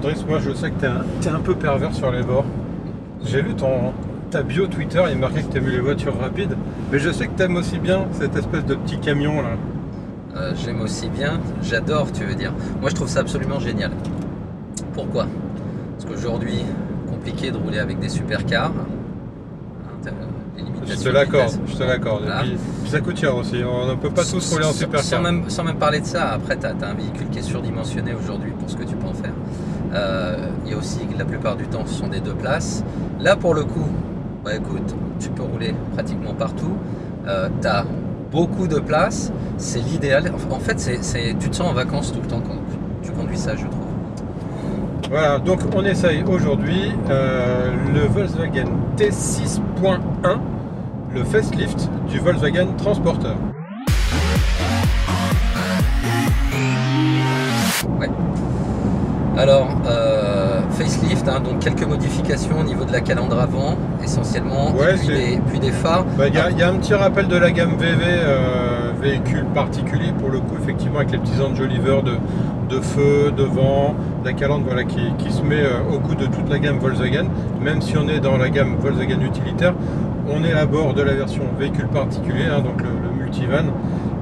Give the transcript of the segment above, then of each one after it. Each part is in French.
Driss, moi je sais que t'es un peu pervers sur les bords. J'ai lu ta bio Twitter, il marquait que t'aimes les voitures rapides, mais je sais que t'aimes aussi bien cette espèce de petit camion là. J'aime aussi bien, j'adore, tu veux dire. Moi, je trouve ça absolument génial. Pourquoi? Parce qu'aujourd'hui, compliqué de rouler avec des supercars. Je te l'accorde. Voilà. Puis ça coûte cher aussi, on ne peut pas tous rouler en supercar. Sans même parler de ça, après, tu as un véhicule qui est surdimensionné aujourd'hui pour ce que tu peux en faire. Il y a aussi, la plupart du temps, ce sont des 2 places. Là, pour le coup, bah, écoute, tu peux rouler pratiquement partout. Tu as beaucoup de place, c'est l'idéal. En fait, tu te sens en vacances tout le temps quand tu conduis ça, je trouve. Voilà, donc on essaye aujourd'hui le Volkswagen T6.1, le facelift du Volkswagen Transporter. Ouais. Alors, facelift, hein, donc quelques modifications au niveau de la calandre avant, essentiellement, ouais, et puis des phares. Il y a un petit rappel de la gamme VV, véhicule particulier pour le coup, effectivement, avec les petits enjoliveurs de feu, de vent, la calandre voilà, qui se met au goût de toute la gamme Volkswagen. Même si on est dans la gamme Volkswagen utilitaire, on est à bord de la version véhicule particulier, hein, donc le multivan.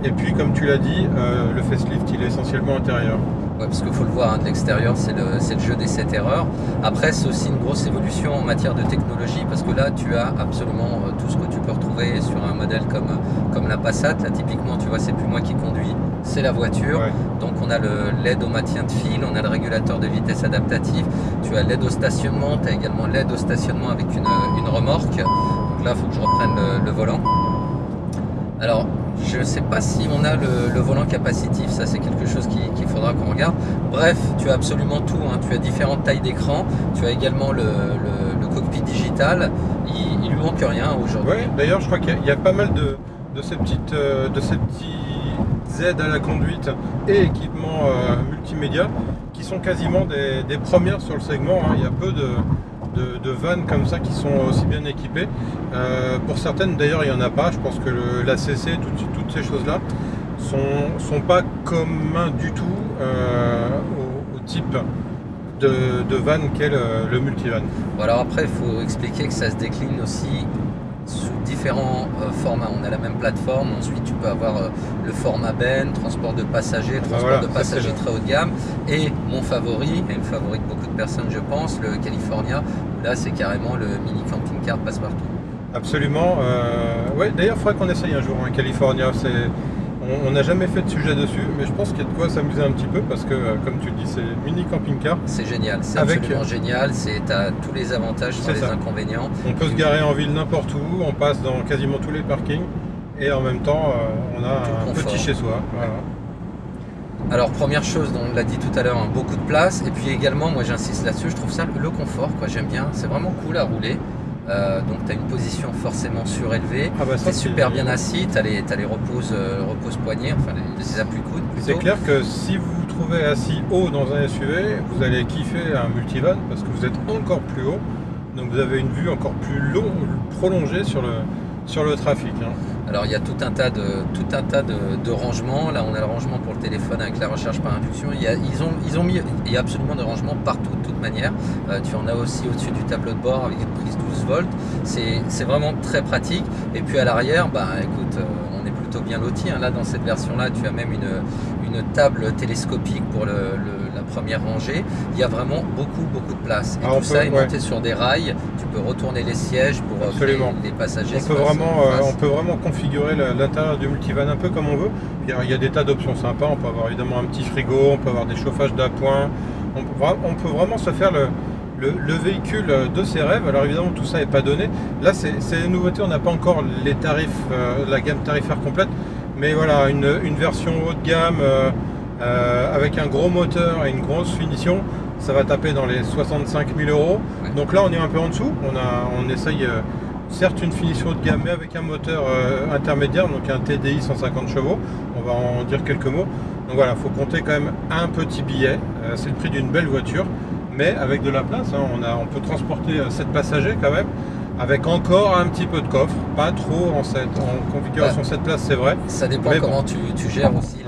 Et puis, comme tu l'as dit, le facelift, il est essentiellement intérieur. Ouais, parce qu'il faut le voir, hein, de l'extérieur, c'est le jeu des 7 erreurs. Après, c'est aussi une grosse évolution en matière de technologie, parce que là, tu as absolument tout ce que tu peux retrouver sur un modèle comme la Passat. Là, typiquement, tu vois, c'est plus moi qui conduis, c'est la voiture. Ouais. Donc, on a l'aide au maintien de fil, on a le régulateur de vitesse adaptatif, tu as l'aide au stationnement, tu as également l'aide au stationnement avec une remorque. Donc là, il faut que je reprenne le volant. Alors, je ne sais pas si on a le volant capacitif, ça c'est quelque chose qu'il faudra qu'on regarde. Bref, tu as absolument tout, hein. Tu as différentes tailles d'écran, tu as également le cockpit digital, il lui manque rien aujourd'hui. Oui, d'ailleurs je crois qu'il y a pas mal de ces petits aides à la conduite et équipements multimédia qui sont quasiment des premières sur le segment, hein. Il y a peu de vannes comme ça qui sont aussi bien équipées. Pour certaines d'ailleurs il n'y en a pas. Je pense que l'ACC, toutes ces choses là sont pas communs du tout au type de van qu'est le multivan. Bon, alors après il faut expliquer que ça se décline aussi sous différents formats. On a la même plateforme, ensuite tu peux avoir le format Ben, transport de passagers, de passagers très haut de gamme, et mon favori, et le favori de beaucoup de personnes je pense, le California, où là c'est carrément le mini camping-car passe-partout. Absolument, ouais, d'ailleurs il faudrait qu'on essaye un jour un California, on n'a jamais fait de sujet dessus, mais je pense qu'il y a de quoi s'amuser un petit peu parce que, comme tu le dis, c'est mini camping-car. C'est génial, c'est absolument génial, tu as tous les avantages sans les inconvénients. On peut se garer en ville n'importe où, on passe dans quasiment tous les parkings et en même temps, on a un petit chez soi. Voilà. Alors première chose, on l'a dit tout à l'heure, hein, beaucoup de place, et puis également, moi j'insiste là-dessus, je trouve ça le confort, quoi, j'aime bien, c'est vraiment cool à rouler. Donc tu as une position forcément surélevée, tu es super bien assis, tu as les repose-poignets, enfin les appuis-coudes plutôt. C'est clair que si vous vous trouvez assis haut dans un SUV, vous allez kiffer un multivan parce que vous êtes encore plus haut, donc vous avez une vue encore plus prolongée sur le trafic, hein. Alors il y a tout un tas de rangements. Là on a le rangement pour le téléphone avec la recharge par induction. Il y a absolument des rangements partout de toute manière. Tu en as aussi au-dessus du tableau de bord avec une prise 12 volts. C'est vraiment très pratique. Et puis à l'arrière, bah écoute, on est plutôt bien loti, hein. Là dans cette version là, tu as même une table télescopique pour la première rangée. Il y a vraiment beaucoup de place. Et tout ça est monté sur des rails. Tu peux retourner les sièges pour que les passagers on peut vraiment configurer l'intérieur du multivan un peu comme on veut. Il y a des tas d'options sympas. On peut avoir évidemment un petit frigo, on peut avoir des chauffages d'appoint. On peut vraiment se faire le véhicule de ses rêves. Alors évidemment tout ça n'est pas donné. Là c'est une nouveauté, on n'a pas encore les tarifs, la gamme tarifaire complète. Mais voilà, une version haut de gamme avec un gros moteur et une grosse finition, ça va taper dans les 65 000 €. Ouais. Donc là on est un peu en dessous, on essaye certes une finition haut de gamme mais avec un moteur intermédiaire, donc un TDI 150 chevaux, on va en dire quelques mots. Donc voilà, il faut compter quand même un petit billet, c'est le prix d'une belle voiture, mais avec de la place, hein, on peut transporter 7 passagers quand même, avec encore un petit peu de coffre, pas trop en configuration 7 places, c'est vrai. Ça dépend comment tu gères aussi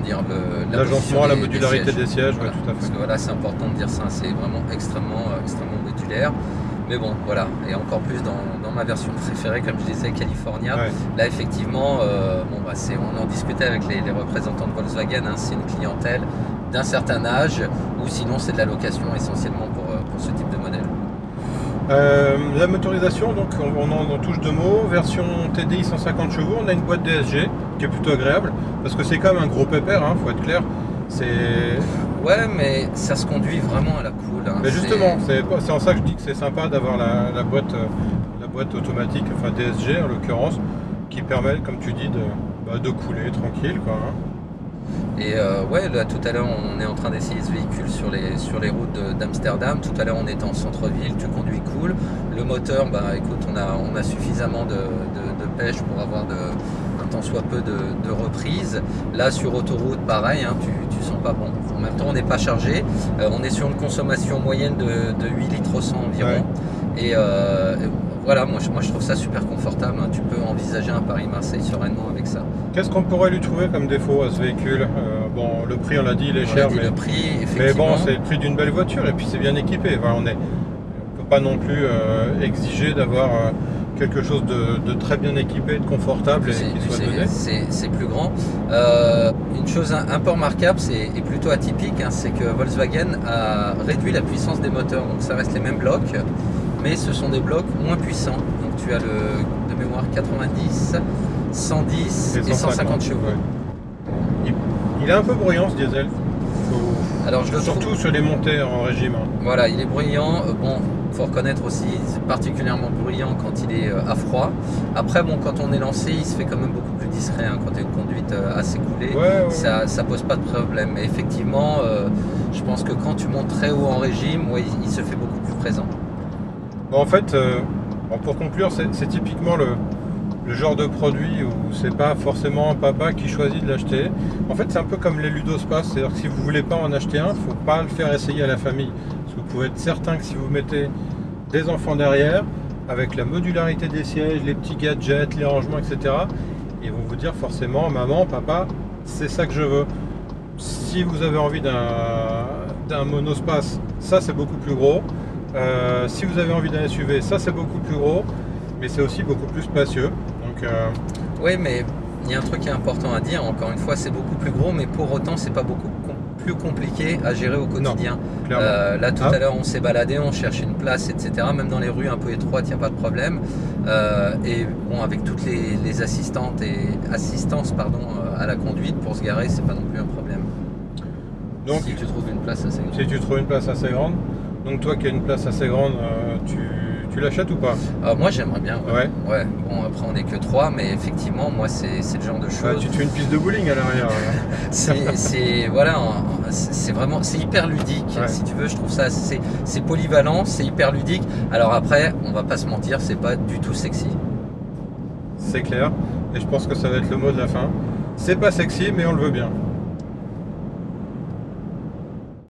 dire l'agencement, la modularité sièges. des sièges, Voilà. ouais, tout à Parce fait. que voilà, c'est important de dire ça, c'est vraiment extrêmement modulaire. Mais bon, voilà, et encore plus dans ma version préférée, comme je disais, California. Ouais. Là, effectivement, on en discutait avec les représentants de Volkswagen, hein, c'est une clientèle d'un certain âge, ou sinon c'est de la location essentiellement pour ce type de modèle. La motorisation, donc on en touche deux mots. Version TDI 150 chevaux, on a une boîte DSG qui est plutôt agréable parce que c'est quand même un gros pépère, hein, faut être clair. Ouais, mais ça se conduit vraiment à la cool. Hein. Mais justement, c'est en ça que je dis que c'est sympa d'avoir la boîte automatique, enfin DSG en l'occurrence, qui permet, comme tu dis, de couler tranquille, quoi. Hein. Et ouais, là tout à l'heure on est en train d'essayer ce véhicule sur les routes d'Amsterdam. Tout à l'heure on était en centre-ville, tu conduis cool. Le moteur, bah écoute, on a suffisamment de pêche pour avoir un tant soit peu de reprise. Là sur autoroute, pareil, hein, tu sens pas bon. En même temps on n'est pas chargé. On est sur une consommation moyenne de 8 litres au 100 environ. Ouais. Et voilà, moi je trouve ça super confortable. Tu peux envisager un Paris-Marseille sereinement avec ça. Qu'est-ce qu'on pourrait lui trouver comme défaut à ce véhicule? Bon, le prix, on l'a dit, il est cher, mais le prix, effectivement. Mais bon, c'est le prix d'une belle voiture et puis c'est bien équipé. Enfin, on ne peut pas non plus exiger d'avoir quelque chose de très bien équipé, de confortable et qui soit donné. C'est plus grand. Une chose un peu remarquable et plutôt atypique, hein, c'est que Volkswagen a réduit la puissance des moteurs. Donc ça reste les mêmes blocs, mais ce sont des blocs moins puissants. Donc tu as de mémoire 90, 110 et 150 chevaux. Ouais. Il est un peu bruyant ce diesel. Alors, surtout sur les montées en régime. Voilà, il est bruyant. Bon, faut reconnaître aussi, c'est particulièrement bruyant quand il est à froid. Après, bon, quand on est lancé, il se fait quand même beaucoup plus discret. Hein, quand tu as une conduite assez coulée, ça pose pas de problème. Mais effectivement, je pense que quand tu montes très haut en régime, ouais, il se fait beaucoup plus présent. Bon, en fait, pour conclure, c'est typiquement le genre de produit où c'est pas forcément un papa qui choisit de l'acheter. En fait, c'est un peu comme les Ludospace, c'est-à-dire que si vous voulez pas en acheter un, faut pas le faire essayer à la famille. Parce que vous pouvez être certain que si vous mettez des enfants derrière, avec la modularité des sièges, les petits gadgets, les rangements, etc., ils vont vous dire forcément, maman, papa, c'est ça que je veux. Si vous avez envie d'un monospace, ça c'est beaucoup plus gros. Si vous avez envie d'un SUV, ça c'est beaucoup plus gros, mais c'est aussi beaucoup plus spacieux. Oui, mais il y a un truc qui est important à dire, encore une fois, c'est beaucoup plus gros, mais pour autant, c'est pas beaucoup plus compliqué à gérer au quotidien. Non, là, tout à l'heure, on s'est baladé, on cherche une place, etc. Même dans les rues un peu étroites, il n'y a pas de problème. Et bon, avec toutes les assistantes et assistances à la conduite pour se garer, c'est pas non plus un problème. Donc, si tu trouves une place assez grande. Si tu trouves une place assez grande. Donc toi qui as une place assez grande, tu l'achètes ou pas? Moi j'aimerais bien. Ouais. Bon, après on n'est que 3, mais effectivement moi c'est le genre de choses. Tu te fais une piste de bowling à l'arrière. c'est vraiment, c'est hyper ludique. Ouais. Si tu veux, je trouve ça, c'est polyvalent, c'est hyper ludique. Alors après, on va pas se mentir, c'est pas du tout sexy. C'est clair. Et je pense que ça va être le mot de la fin. C'est pas sexy, mais on le veut bien.